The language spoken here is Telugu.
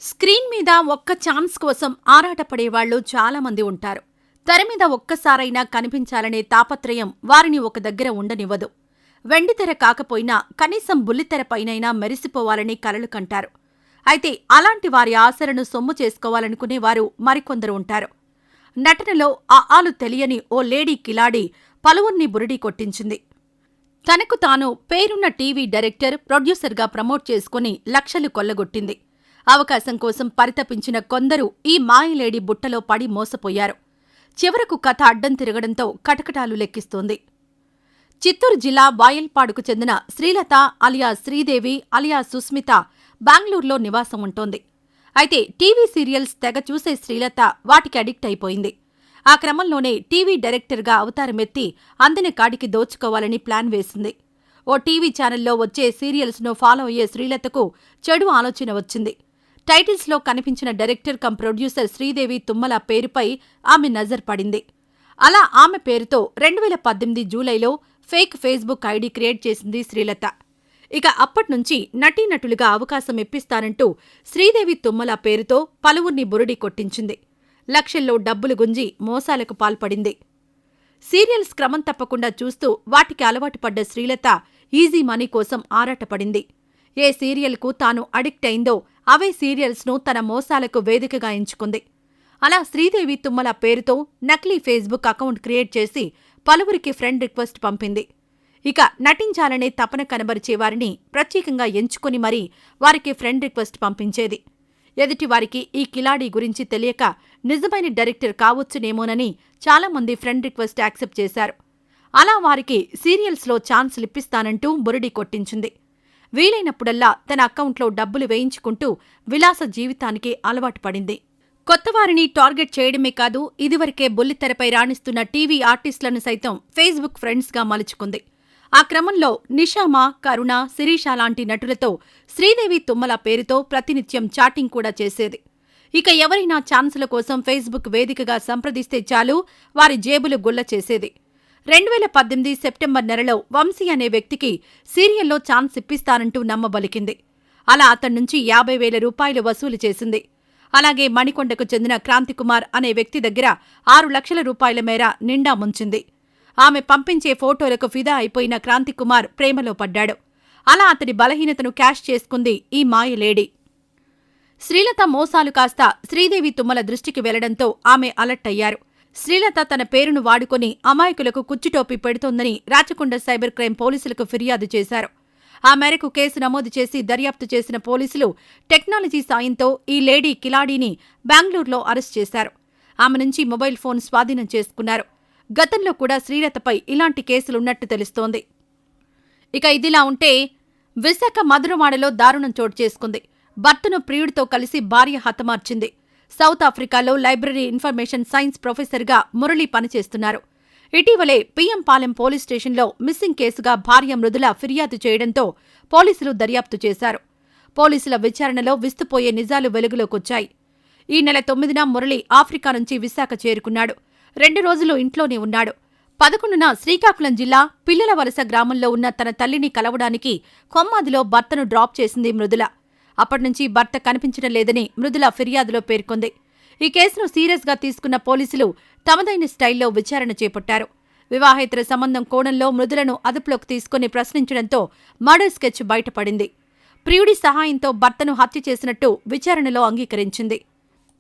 స్క్రీన్ మీద ఒక్క ఛాన్స్ కోసం ఆరాటపడేవాళ్లు చాలామంది ఉంటారు. తెర మీద ఒక్కసారైనా కనిపించాలనే తాపత్రయం వారిని ఒక దగ్గర ఉండనివ్వదు. వెండితెర కాకపోయినా కనీసం బుల్లితెరపైనైనా మెరిసిపోవాలని కలలు కంటారు. అయితే అలాంటి వారి ఆశలను సొమ్ము చేసుకోవాలనుకునేవారు మరికొందరు ఉంటారు. నటనలో ఆలు తెలియని ఓ లేడీ కిలాడి పలువుర్ని బురిడీ కొట్టించింది. తనకు తాను పేరున్న టీవీ డైరెక్టర్, ప్రొడ్యూసర్గా ప్రమోట్ చేసుకుని లక్షలు కొల్లగొట్టింది. అవకాశం కోసం పరితపించిన కొందరు ఈ మాయలేడి బుట్టలో పడి మోసపోయారు. చివరకు కథ అడ్డం తిరగడంతో కటకటాలు లెక్కిస్తోంది. చిత్తూరు జిల్లా వాయల్పాడుకు చెందిన శ్రీలత అలియా శ్రీదేవి అలియా సుస్మిత బెంగళూరులో నివాసం ఉంటోంది. అయితే టీవీ సీరియల్స్ తెగ చూసే శ్రీలత వాటికి అడిక్ట్ అయిపోయింది. ఆ క్రమంలోనే టీవీ డైరెక్టర్గా అవతారమెత్తి అందిన కాడికి దోచుకోవాలని ప్లాన్ వేసింది. ఓ టీవీ ఛానల్లో వచ్చే సీరియల్స్ను ఫాలో అయ్యే శ్రీలతకు చెడు ఆలోచన వచ్చింది. టైటిల్స్లో కనిపించిన director come producer Sridevi Tummala పేరుపై ఆమె నజర్ పడింది. అలా ఆమె పేరుతో 2018 జూలైలో ఫేక్ ఫేస్బుక్ ఐడి క్రియేట్ చేసింది శ్రీలత. ఇక అప్పట్నుంచి నటీనటులుగా అవకాశం ఇప్పిస్తానంటూ శ్రీదేవి తుమ్మల పేరుతో పలువుర్ని బురిడీ కొట్టించింది. లక్షల్లో డబ్బులు గుంజి మోసాలకు పాల్పడింది. సీరియల్స్ క్రమం తప్పకుండా చూస్తూ వాటికి అలవాటు పడ్డ శ్రీలత ఈజీ మనీ కోసం ఆరాటపడింది. ఏ సీరియల్కు తాను అడిక్ట్ అయిందో అవే సీరియల్స్ను తన మోసాలకు వేదికగా ఎంచుకుంది. అలా శ్రీదేవి తుమ్మల పేరుతో నకిలీ ఫేస్బుక్ అకౌంట్ క్రియేట్ చేసి పలువురికి ఫ్రెండ్ రిక్వెస్ట్ పంపింది. ఇక నటించాలనే తపన కనబరిచేవారిని ప్రత్యేకంగా ఎంచుకుని మరీ వారికి ఫ్రెండ్ రిక్వెస్ట్ పంపించేది. ఎదుటివారికి ఈ కిలాడీ గురించి తెలియక నిజమైన డైరెక్టర్ కావచ్చునేమోనని చాలామంది ఫ్రెండ్ రిక్వెస్ట్ యాక్సెప్ట్ చేశారు. అలా వారికి సీరియల్స్లో ఛాన్సులిప్పిస్తానంటూ బురిడీ కొట్టించింది. వీలైనప్పుడల్లా తన అకౌంట్లో డబ్బులు వేయించుకుంటూ విలాస జీవితానికి అలవాటు పడింది. కొత్తవారిని టార్గెట్ చేయడమే కాదు, ఇదివరకే బుల్లితెరపై రాణిస్తున్న టీవీ ఆర్టిస్టులను సైతం ఫేస్బుక్ ఫ్రెండ్స్గా మలుచుకుంది. ఆ క్రమంలో నిషామా, కరుణ, శిరీష లాంటి నటులతో శ్రీదేవి తుమ్మల పేరుతో ప్రతినిత్యం చాటింగ్ కూడా చేసేది. ఇక ఎవరైనా ఛాన్సుల కోసం ఫేస్బుక్ వేదికగా సంప్రదిస్తే చాలు వారి జేబులు గుల్ల చేసేది. 2018 సెప్టెంబర్ నెలలో వంశీ అనే వ్యక్తికి సీరియల్లో ఛాన్స్ ఇప్పిస్తానంటూ నమ్మబలికింది. అలా అతన్నుంచి 50,000 రూపాయలు వసూలు చేసింది. అలాగే మణికొండకు చెందిన క్రాంతికుమార్ అనే వ్యక్తి దగ్గర 6 లక్షల రూపాయల మేర నిండా ముంచింది. ఆమె పంపించే ఫోటోలకు ఫిదా అయిపోయిన క్రాంతికుమార్ ప్రేమలో పడ్డాడు. అలా అతడి బలహీనతను క్యాష్ చేసుకుంది ఈ మాయలేడి. శ్రీలత మోసాలు కాస్త శ్రీదేవి తుమ్మల దృష్టికి వెళ్లడంతో ఆమె అలర్ట్ అయ్యారు. శ్రీలత తన పేరును వాడుకొని అమాయకులకు కుచ్చుటోపి పెడుతోందని రాచకొండ సైబర్ క్రైమ్ పోలీసులకు ఫిర్యాదు చేశారు. ఆ మేరకు కేసు నమోదు చేసి దర్యాప్తు చేసిన పోలీసులు టెక్నాలజీ సాయంతో ఈ లేడీ కిలాడీని బెంగళూరులో అరెస్ట్ చేశారు. ఆమె నుంచి మొబైల్ ఫోన్ స్వాధీనం చేసుకున్నారు. గతంలో కూడా శ్రీలతపై ఇలాంటి కేసులున్నట్టు తెలుస్తోంది. ఇక ఇదిలా ఉంటే విశాఖ మధురవాడలో దారుణం చోటు చేసుకుంది. భర్తను ప్రియుడితో కలిసి భార్య హతమార్చింది. సౌత్ ఆఫ్రికాలో లైబ్రరీ ఇన్ఫర్మేషన్ సైన్స్ ప్రొఫెసర్గా మురళి పనిచేస్తున్నారు. ఇటీవలే పిఎంపాలెం పోలీస్ స్టేషన్లో మిస్సింగ్ కేసుగా భార్య మృదుల ఫిర్యాదు చేయడంతో పోలీసులు దర్యాప్తు చేశారు. పోలీసుల విచారణలో విస్తుపోయే నిజాలు వెలుగులోకొచ్చాయి. ఈ నెల 9న మురళి ఆఫ్రికా నుంచి విశాఖ చేరుకున్నాడు. 2 రోజులు ఇంట్లోనే ఉన్నాడు. 11న శ్రీకాకుళం జిల్లా పిల్లల వలస గ్రామంలో ఉన్న తన తల్లిని కలవడానికి కొమ్మాదిలో భర్తను డ్రాప్ చేసింది మృదుల. అప్పట్నుంచి భర్త కనిపించడం లేదని మృదుల ఫిర్యాదులో పేర్కొంది. ఈ కేసును సీరియస్గా తీసుకున్న పోలీసులు తమదైన స్టైల్లో విచారణ చేపట్టారు. వివాహేతర సంబంధం కోణంలో మృదులను అదుపులోకి తీసుకుని ప్రశ్నించడంతో మర్డర్ స్కెచ్ బయటపడింది. ప్రియుడి సహాయంతో భర్తను హత్య చేసినట్టు విచారణలో అంగీకరించింది.